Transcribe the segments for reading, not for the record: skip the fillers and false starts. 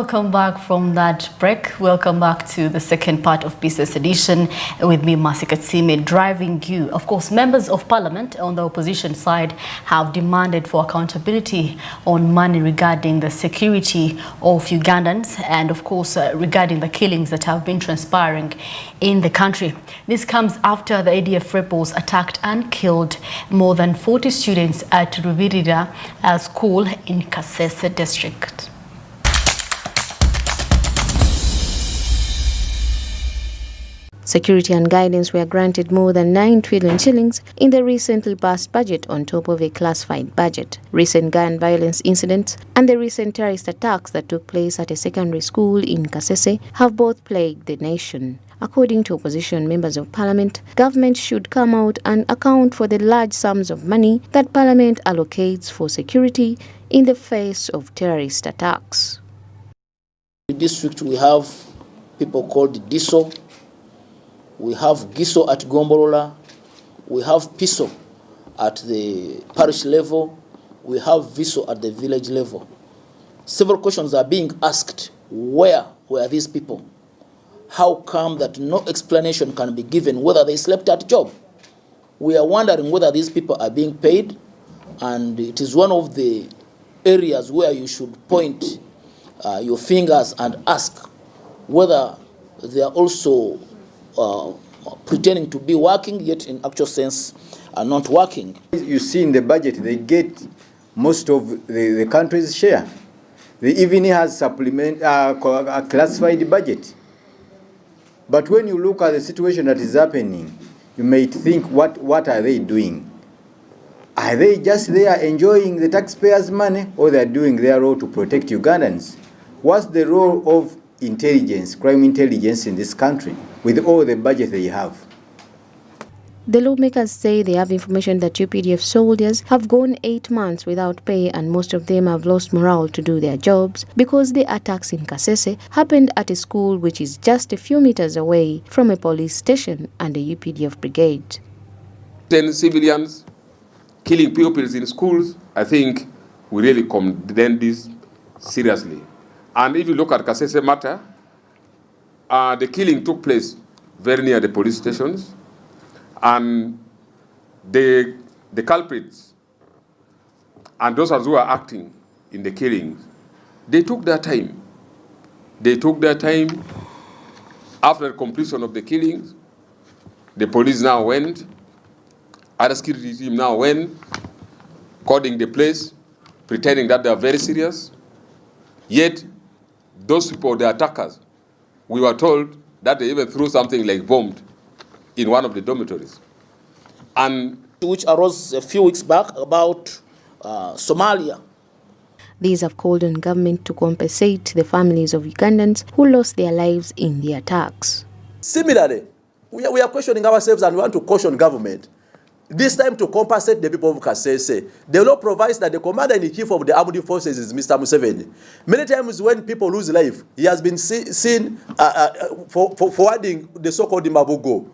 Welcome back from that break. Welcome back to the second part of Business Edition with me, Masika Tsime, driving you. Of course, members of parliament on the opposition side have demanded for accountability on money regarding the security of Ugandans and, of course, regarding the killings that have been transpiring in the country. This comes after the ADF rebels attacked and killed more than 40 students at Ruvirira School in Kasese district. Security and guidance were granted more than 9 trillion shillings in the recently passed budget on top of a classified budget. Recent gun violence incidents and the recent terrorist attacks that took place at a secondary school in Kasese have both plagued the nation. According to opposition members of parliament, government should come out and account for the large sums of money that parliament allocates for security in the face of terrorist attacks. In the district we have people called DISO. We have GISO at Gombolola, we have PISO at the parish level, we have VISO at the village level. Several questions are being asked. Where were these people? How come that no explanation can be given whether they slept at job? We are wondering whether these people are being paid, and it is one of the areas where you should point your fingers and ask whether they are also pretending to be working, yet in actual sense are not working. You see in the budget, they get most of the country's share. They even has a classified budget. But when you look at the situation that is happening, you may think, what are they doing? Are they just there enjoying the taxpayers' money, or they are doing their role to protect Ugandans? What's the role of intelligence, crime intelligence in this country, with all the budget they have? The lawmakers say they have information that UPDF soldiers have gone 8 months without pay, and most of them have lost morale to do their jobs because the attacks in Kasese happened at a school which is just a few meters away from a police station and a UPDF brigade. 10 civilians killing pupils in schools, I think we really condemn this seriously. And if you look at Kasese matter, the killing took place very near the police stations, and the culprits and those who are acting in the killings, they took their time. They took their time. After the completion of the killings, the police now went, other security team now went, cording the place, pretending that they are very serious. Yet, those people, the attackers, we were told that they even threw something like bomb in one of the dormitories. And which arose a few weeks back about Somalia. These have called on government to compensate the families of Ugandans who lost their lives in the attacks. Similarly, we are questioning ourselves, and we want to caution government. This time to compensate the people of Kasese. The law provides that the commander-in-chief of the armed forces is Mr. Museveni. Many times when people lose life, he has been seen forwarding the so-called Mabugo.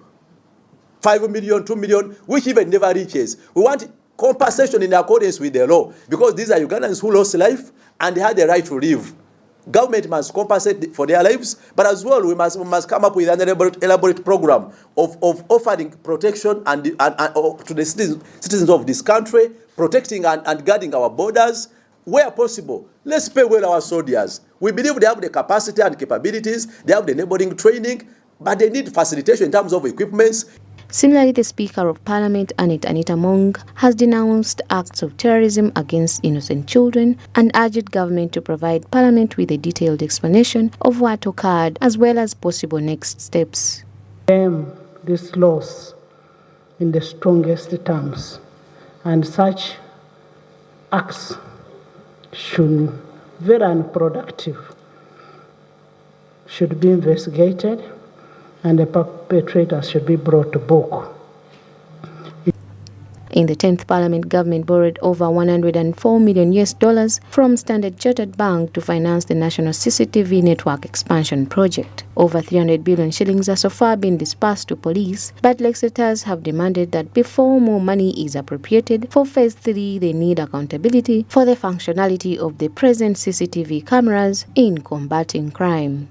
5 million, 2 million, which even never reaches. We want compensation in accordance with the law, because these are Ugandans who lost life and they had the right to live. Government must compensate for their lives, but as well we must come up with an elaborate program of offering protection and to the citizens of this country, protecting and guarding our borders. Where possible, let's pay well our soldiers. We believe they have the capacity and capabilities, they have the neighboring training, but they need facilitation in terms of equipments. Similarly, the Speaker of Parliament, Anita Mong, has denounced acts of terrorism against innocent children and urged government to provide Parliament with a detailed explanation of what occurred, as well as possible next steps. This loss in the strongest terms, and such acts should be very unproductive, should be investigated, and the perpetrators should be brought to book. In the 10th Parliament, government borrowed over $104 million from Standard Chartered Bank to finance the national CCTV network expansion project. Over 300 billion shillings has so far been disbursed to police, but legislators have demanded that before more money is appropriated for Phase 3, they need accountability for the functionality of the present CCTV cameras in combating crime.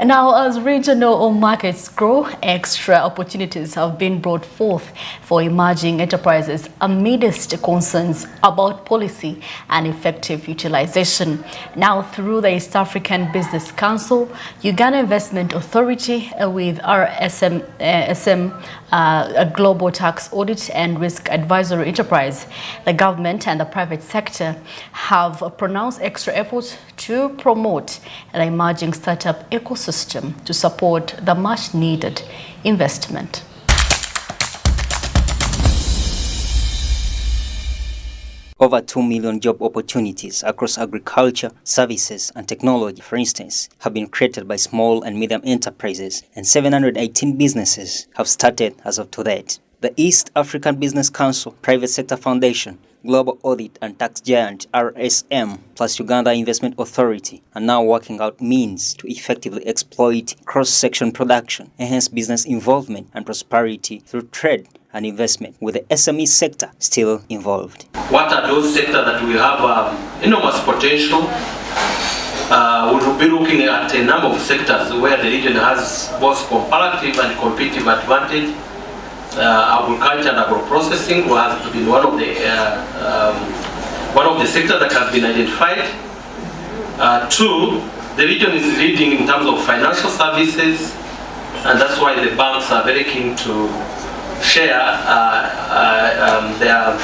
Now, as regional markets grow, extra opportunities have been brought forth for emerging enterprises amidst concerns about policy and effective utilization. Now, through the East African Business Council, Uganda Investment Authority with RSM, a global tax audit and risk advisory enterprise, the government and the private sector have pronounced extra efforts to promote an emerging startup ecosystem to support the much-needed investment. Over 2 million job opportunities across agriculture, services and technology, for instance, have been created by small and medium enterprises, and 718 businesses have started as of today. The East African Business Council, Private Sector Foundation, Global Audit and Tax Giant RSM, plus Uganda Investment Authority are now working out means to effectively exploit cross-section production, enhance business involvement and prosperity through trade and investment, with the SME sector still involved. What are those sectors that we have enormous potential? We'll be looking at a number of sectors where the region has both comparative and competitive advantage. Agriculture and agro-processing has been one of the sectors that has been identified. Two, the region is leading in terms of financial services, and that's why the banks are very keen to share their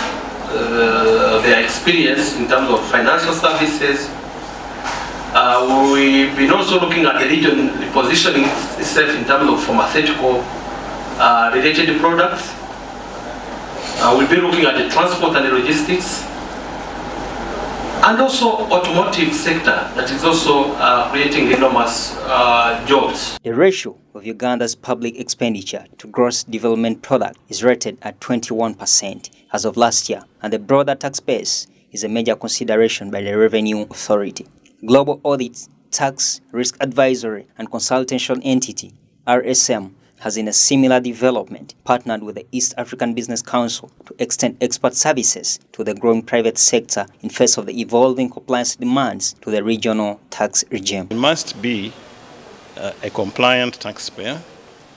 experience in terms of financial services. We've been also looking at the region positioning itself in terms of pharmaceutical related products. We'll be looking at the transport and the logistics, and also automotive sector that is also creating enormous jobs. The ratio of Uganda's public expenditure to gross development product is rated at 21% as of last year, and the broader tax base is a major consideration by the Revenue Authority. Global Audit, Tax, Risk Advisory and Consultation Entity, RSM, has in a similar development partnered with the East African Business Council to extend expert services to the growing private sector in face of the evolving compliance demands to the regional tax regime. You must be a compliant taxpayer.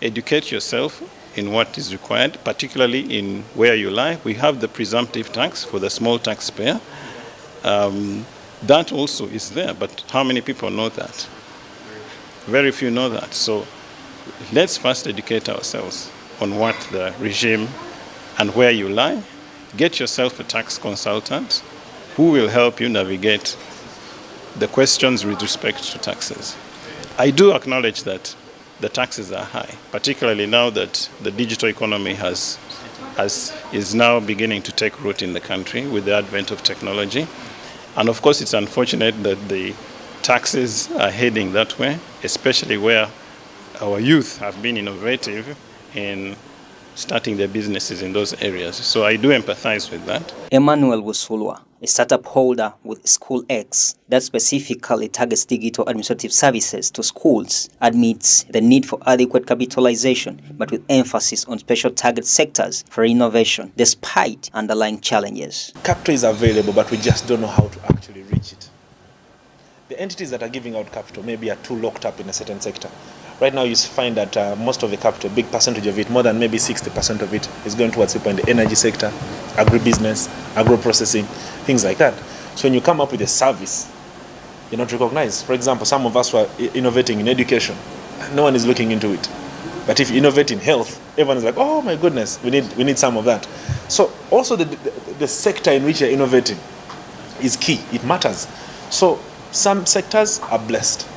Educate yourself in what is required, particularly in where you lie. We have the presumptive tax for the small taxpayer. That also is there, but how many people know that? Very few know that. So let's first educate ourselves on what the regime and where you lie. Get yourself a tax consultant who will help you navigate the questions with respect to taxes. I do acknowledge that the taxes are high, particularly now that the digital economy is now beginning to take root in the country with the advent of technology. And of course, it's unfortunate that the taxes are heading that way, especially where our youth have been innovative in starting their businesses in those areas. So I do empathize with that. Emmanuel Wusulwa, a startup holder with School X that specifically targets digital administrative services to schools, admits the need for adequate capitalization, but with emphasis on special target sectors for innovation, despite underlying challenges. Capital is available, but we just don't know how to actually reach it. The entities that are giving out capital maybe are too locked up in a certain sector. Right now you find that most of the capital, a big percentage of it, more than maybe 60% of it, is going towards people in the energy sector, agribusiness, agro-processing, things like that. So when you come up with a service, you're not recognized. For example, some of us who are innovating in education, no one is looking into it. But if you innovate in health, everyone is like, oh my goodness, we need some of that. So also the sector in which you're innovating is key. It matters. So some sectors are blessed.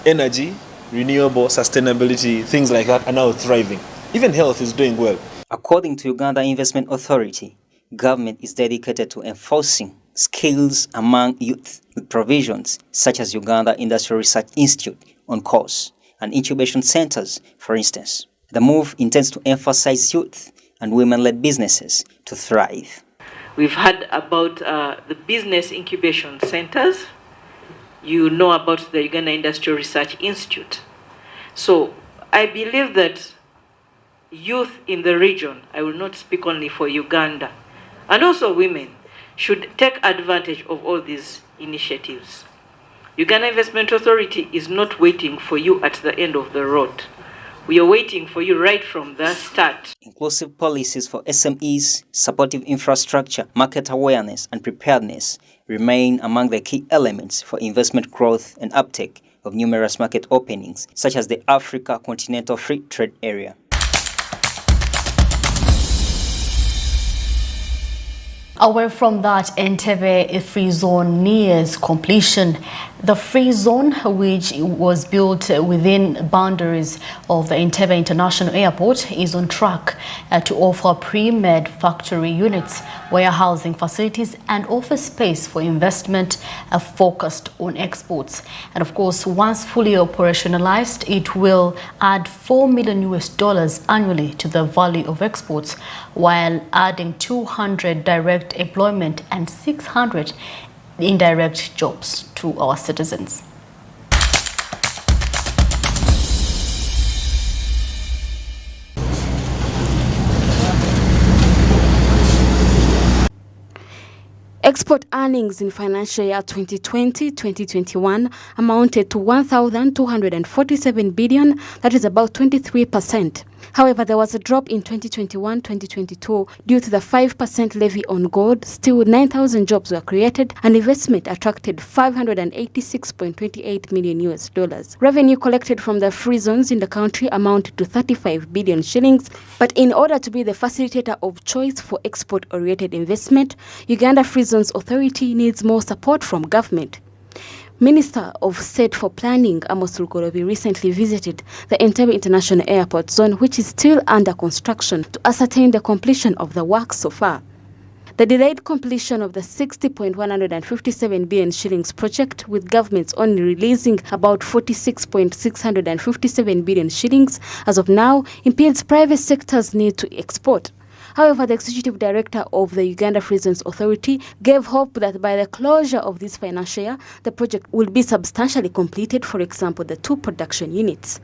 Energy, renewable, sustainability, things like that are now thriving. Even health is doing well. According to Uganda Investment Authority, government is dedicated to enforcing skills among youth with provisions such as Uganda Industrial Research Institute on course and incubation centers, for instance. The move intends to emphasize youth and women-led businesses to thrive. We've heard about the business incubation centers. You know about the Uganda Industrial Research Institute. So I believe that youth in the region, I will not speak only for Uganda, and also women, should take advantage of all these initiatives. Uganda Investment Authority is not waiting for you at the end of the road. We are waiting for you right from the start. Inclusive policies for SMEs, supportive infrastructure, market awareness, and preparedness remain among the key elements for investment growth and uptake of numerous market openings, such as the Africa Continental Free Trade Area. Away from that, Entebbe Free Zone nears completion. The free zone, which was built within boundaries of the Entebbe International Airport, is on track to offer pre-made factory units, warehousing facilities and office space for investment focused on exports. And of course, once fully operationalized, it will add $4 million annually to the value of exports, while adding 200 direct employment and 600 indirect jobs to our citizens. Export earnings in financial year 2020-2021 amounted to 1,247 billion, that is about 23%. However, there was a drop in 2021-2022 due to the 5% levy on gold. Still, 9,000 jobs were created and investment attracted $586.28 million. Revenue collected from the free zones in the country amounted to 35 billion shillings. But in order to be the facilitator of choice for export-oriented investment, Uganda Free Zones Authority needs more support from government. Minister of State for Planning, Amos Lugolobi, recently visited the Entebbe International Airport Zone, which is still under construction, to ascertain the completion of the work so far. The delayed completion of the 60.157 billion shillings project, with governments only releasing about 46.657 billion shillings as of now, impedes private sector's need to export. However, the Executive Director of the Uganda Free Zones Authority gave hope that by the closure of this financial year, the project will be substantially completed, for example, the 2 production units.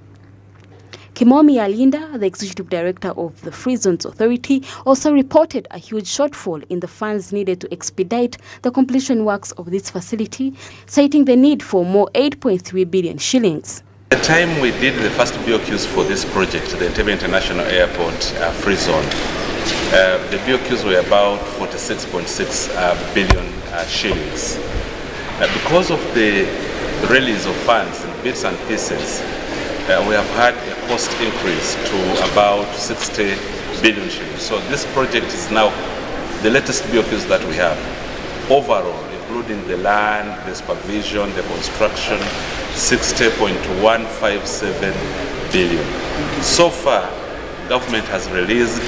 Kimomi Alinda, the Executive Director of the Free Zones Authority, also reported a huge shortfall in the funds needed to expedite the completion works of this facility, citing the need for more 8.3 billion shillings. At the time we did the first BOQs for this project, the Entebbe International Airport Free Zone, the BOQs were about 46.6 billion shillings. Because of the release of funds in bits and pieces, we have had a cost increase to about 60 billion shillings. So this project is now the latest BOQs that we have. Overall, including the land, the supervision, the construction, 60.157 billion. So far, government has released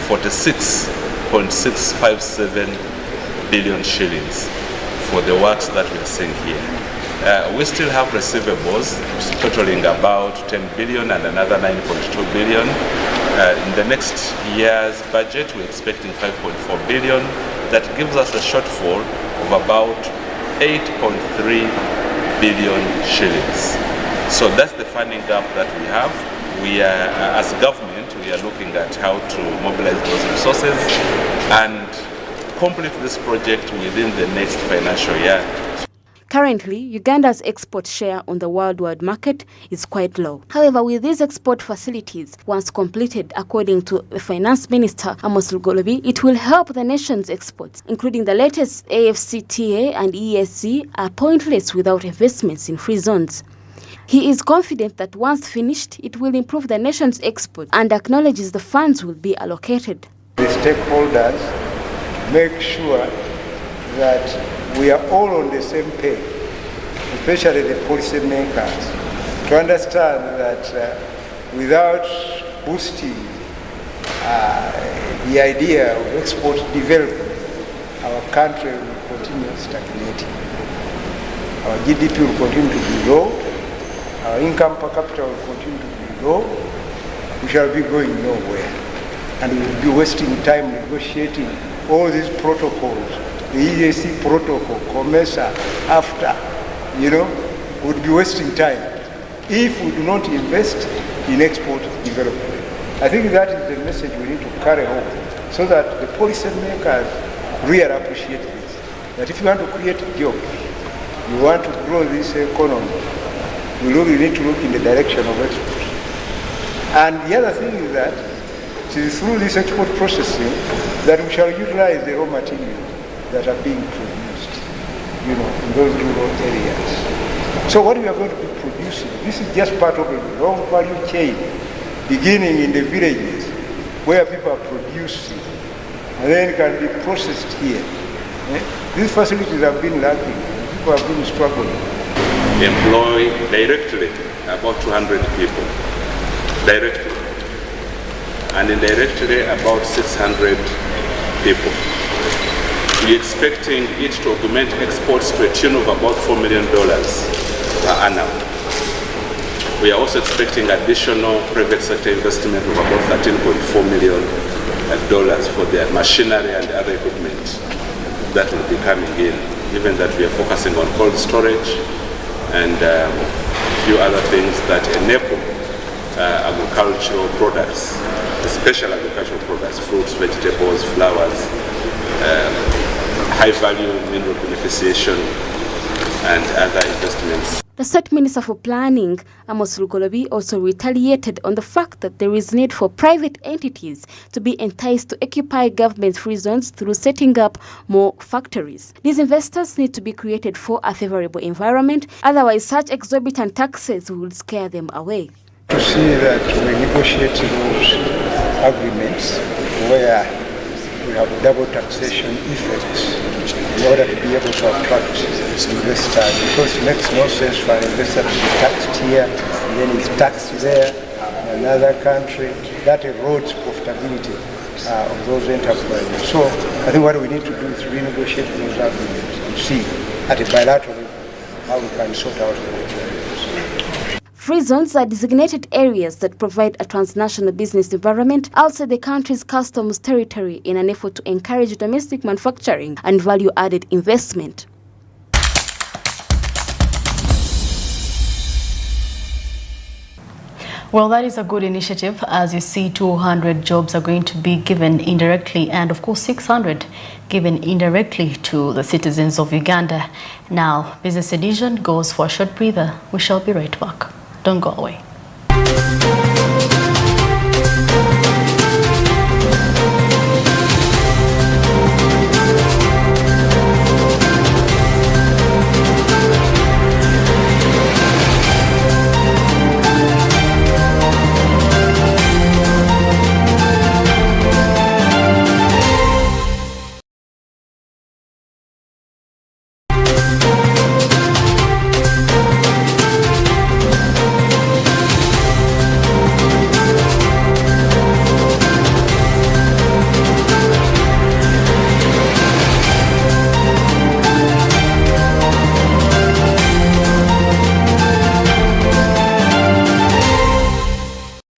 46.657 billion shillings for the works that we are seeing here. We still have receivables totaling about 10 billion and another 9.2 billion. In the next year's budget, we're expecting 5.4 billion. That gives us a shortfall of about 8.3 billion shillings. So that's the funding gap that we have. We are, as government, we are looking at how to mobilize those resources and complete this project within the next financial year. Currently, Uganda's export share on the worldwide market is quite low. However, with these export facilities, once completed, according to the Finance Minister Amos Lugolobi, it will help the nation's exports, including the latest AFCTA and ESC, are pointless without investments in free zones. He is confident that once finished, it will improve the nation's export and acknowledges the funds will be allocated. The stakeholders make sure that we are all on the same page, especially the policy makers, to understand that without boosting the idea of export development, our country will continue stagnating. Our GDP will continue to be low, our income per capita will continue to be low, we shall be going nowhere. And we will be wasting time negotiating all these protocols, the EAC protocol, COMESA, AFTA, would be wasting time if we do not invest in export development. I think that is the message we need to carry home so that the policy makers really appreciate this. That if you want to create jobs, you want to grow this economy, you really need to look in the direction of export. And the other thing is that it is through this export processing that we shall utilize the raw materials that are being produced, in those rural areas. So what we are going to be producing, this is just part of a long value chain, beginning in the villages where people are producing, and then it can be processed here. These facilities have been lacking, people have been struggling. Employ directly about 200 people, directly, and indirectly about 600 people. We're expecting it to augment exports to a tune of about $4 million per annum. We are also expecting additional private sector investment of about $13.4 million for their machinery and other equipment that will be coming in, given that we are focusing on cold storage and a few other things that enable agricultural products, special agricultural products, fruits, vegetables, flowers, high-value mineral beneficiation, and other investments. The State Minister for Planning, Amos Lukolobi, also retaliated on the fact that there is need for private entities to be enticed to occupy government-free zones through setting up more factories. These investors need to be created for a favorable environment, otherwise such exorbitant taxes will scare them away. To see that we negotiate those agreements where we have double taxation effects in order to be able to attract investors, because it makes no sense for an investor to be taxed here and then he's taxed there in another country. That erodes profitability of those enterprises. So I think what we need to do is renegotiate those agreements and see at a bilateral level how we can sort out the problems. Free zones are designated areas that provide a transnational business environment outside the country's customs territory in an effort to encourage domestic manufacturing and value-added investment. Well, that is a good initiative. As you see, 200 jobs are going to be given indirectly, and of course 600 given indirectly to the citizens of Uganda. Now, Business Edition goes for a short breather. We shall be right back. Don't go away.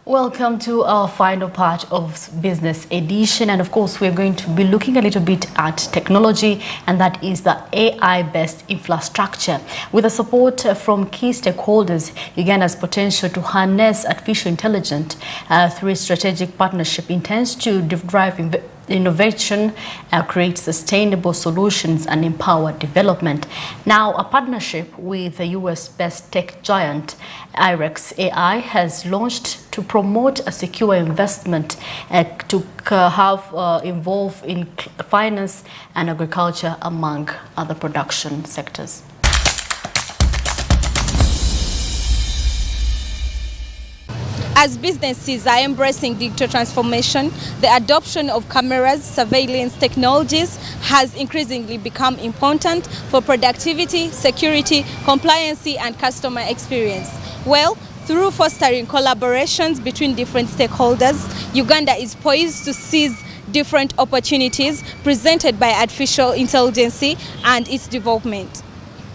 Welcome to our final part of Business Edition, and of course we're going to be looking a little bit at technology, and that is the AI-based infrastructure. With the support from key stakeholders, Uganda's potential to harness artificial intelligence through a strategic partnership intends to drive innovation, create sustainable solutions and empower development. Now, a partnership with the US-based tech giant IREX AI has launched to promote a secure investment to have involved in finance and agriculture, among other production sectors. As businesses are embracing digital transformation, the adoption of cameras, surveillance technologies has increasingly become important for productivity, security, compliance, and customer experience. Well, through fostering collaborations between different stakeholders, Uganda is poised to seize different opportunities presented by artificial intelligence and its development.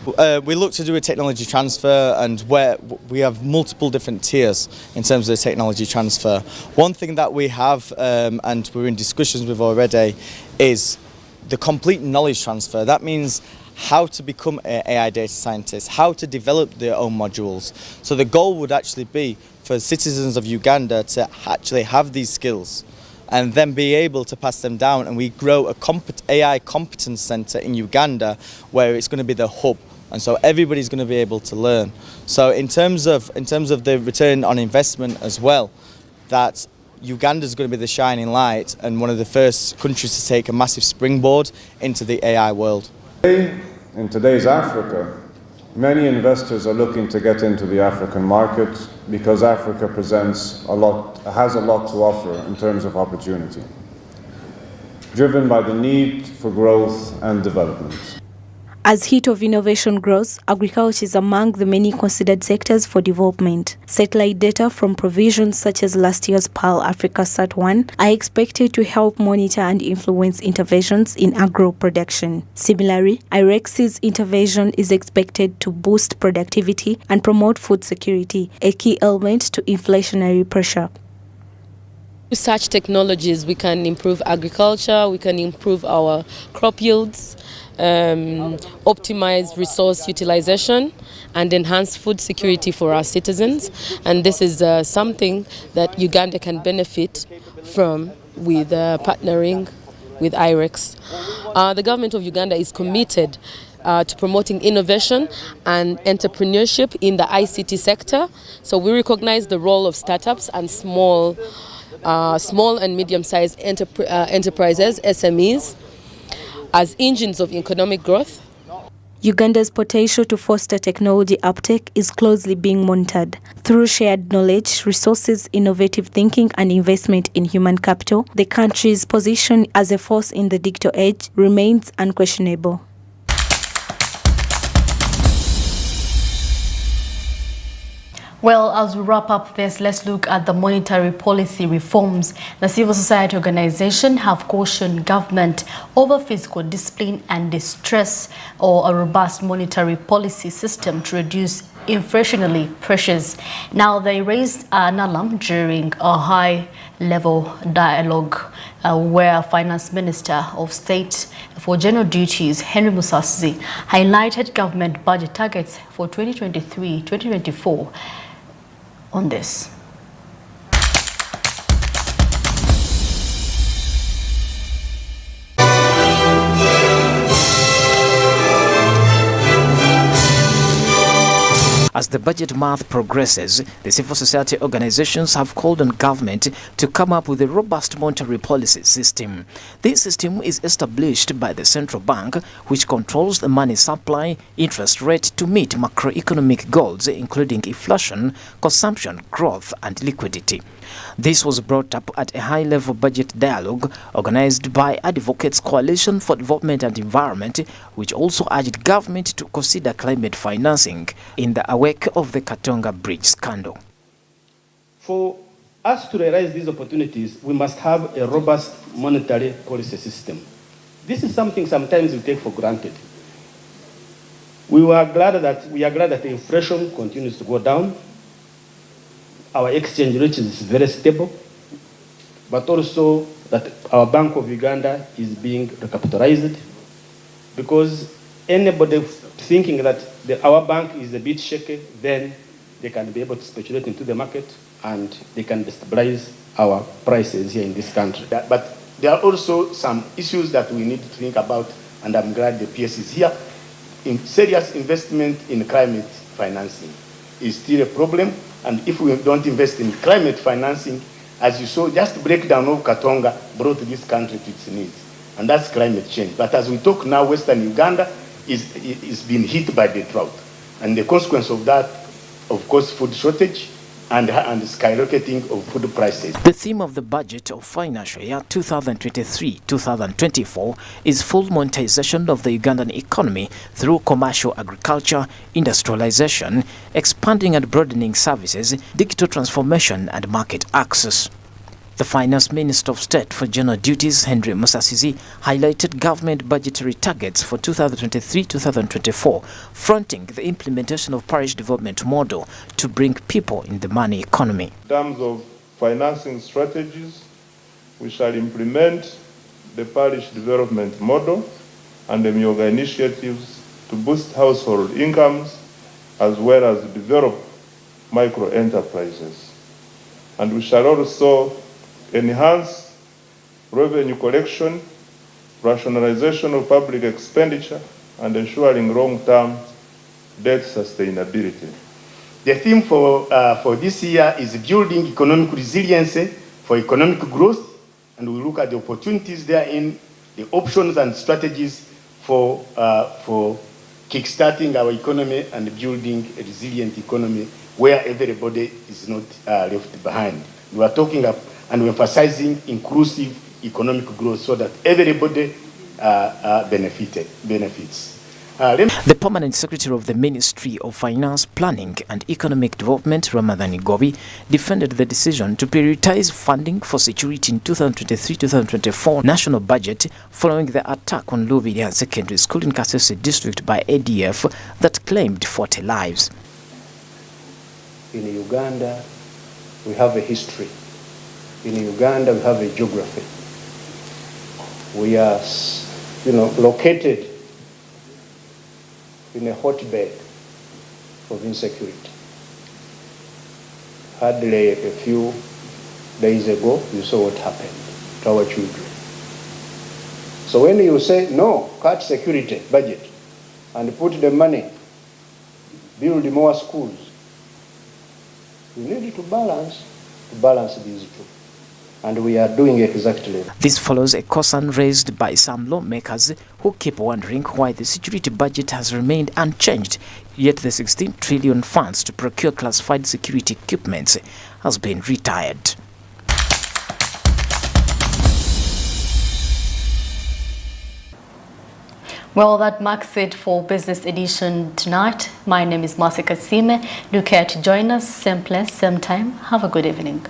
We look to do a technology transfer, and where we have multiple different tiers in terms of the technology transfer. One thing that we have, and we're in discussions with already, is the complete knowledge transfer. That means how to become an AI data scientist, how to develop their own modules. So the goal would actually be for citizens of Uganda to actually have these skills and then be able to pass them down, and we grow a AI competence centre in Uganda where it's going to be the hub, and so everybody's going to be able to learn. So in terms of the return on investment as well, that Uganda is going to be the shining light and one of the first countries to take a massive springboard into the AI world. In today's Africa, many investors are looking to get into the African market because Africa has a lot to offer in terms of opportunity, driven by the need for growth and development. As heat of innovation grows, agriculture is among the many considered sectors for development. Satellite data from provisions such as last year's Pearl Africa Sat1 are expected to help monitor and influence interventions in agro production. Similarly, IREX's intervention is expected to boost productivity and promote food security, a key element to inflationary pressure. With such technologies, we can improve agriculture, we can improve our crop yields, optimize resource utilization, and enhance food security for our citizens. And this is something that Uganda can benefit from with partnering with IREX. The government of Uganda is committed to promoting innovation and entrepreneurship in the ICT sector. So we recognize the role of startups and small and medium-sized enterprises, SMEs, as engines of economic growth. Uganda's potential to foster technology uptake is closely being monitored. Through shared knowledge, resources, innovative thinking, and investment in human capital, the country's position as a force in the digital age remains unquestionable. Well, as we wrap up this, let's look at the monetary policy reforms. The civil society organization have cautioned government over fiscal discipline and distress or a robust monetary policy system to reduce inflationary pressures. Now, they raised an alarm during a high-level dialogue where Finance Minister of State for General Duties, Henry Musasizi, highlighted government budget targets for 2023-2024 on this. As the budget month progresses, the civil society organizations have called on government to come up with a robust monetary policy system. This system is established by the central bank, which controls the money supply, interest rate to meet macroeconomic goals, including inflation, consumption, growth, and liquidity. This was brought up at a high-level budget dialogue organized by Advocates Coalition for Development and Environment, which also urged government to consider climate financing in the wake of the Katonga Bridge scandal. For us to realize these opportunities, we must have a robust monetary policy system. This is something sometimes we take for granted. We are glad that the inflation continues to go down. Our exchange rate is very stable, but also that our Bank of Uganda is being recapitalized, because anybody thinking that our bank is a bit shaky, then they can be able to speculate into the market and they can destabilize our prices here in this country. But there are also some issues that we need to think about, and I'm glad the PS is here. Serious investment in climate financing is still a problem. And if we don't invest in climate financing, as you saw, just the breakdown of Katonga brought this country to its knees. And that's climate change. But as we talk now, Western Uganda is being hit by the drought. And the consequence of that, of course, food shortage and skyrocketing of food prices. The theme of the budget of financial year 2023-2024 is full monetization of the Ugandan economy through commercial agriculture, industrialization, expanding and broadening services, digital transformation, and market access. The Finance Minister of State for General Duties, Henry Musasizi, highlighted government budgetary targets for 2023-2024, fronting the implementation of parish development model to bring people in the money economy. In terms of financing strategies, we shall implement the parish development model and the MIOGA initiatives to boost household incomes as well as develop micro-enterprises. And we shall also enhance revenue collection, rationalization of public expenditure, and ensuring long-term debt sustainability. The theme for this year is building economic resiliency for economic growth, and we look at the opportunities therein, the options and strategies for kickstarting our economy and building a resilient economy where everybody is not left behind. We are talking and we're emphasizing inclusive economic growth so that everybody benefits. The Permanent Secretary of the Ministry of Finance, Planning and Economic Development, Ramadhan Gobi, defended the decision to prioritize funding for security in 2023-2024 national budget following the attack on Lubirian Secondary School in Kasese District by ADF that claimed 40 lives. In Uganda, we have a history. In Uganda, we have a geography. We are, located in a hotbed of insecurity. Hardly a few days ago, you saw what happened to our children. So when you say, no, cut security budget and put the money, build more schools, you need to balance these two. And we are doing exactly that. This follows a concern raised by some lawmakers who keep wondering why the security budget has remained unchanged, yet the 16 trillion funds to procure classified security equipment has been retired. Well, that marks it for Business Edition tonight. My name is Masika Sime. Do care to join us, same place, same time. Have a good evening.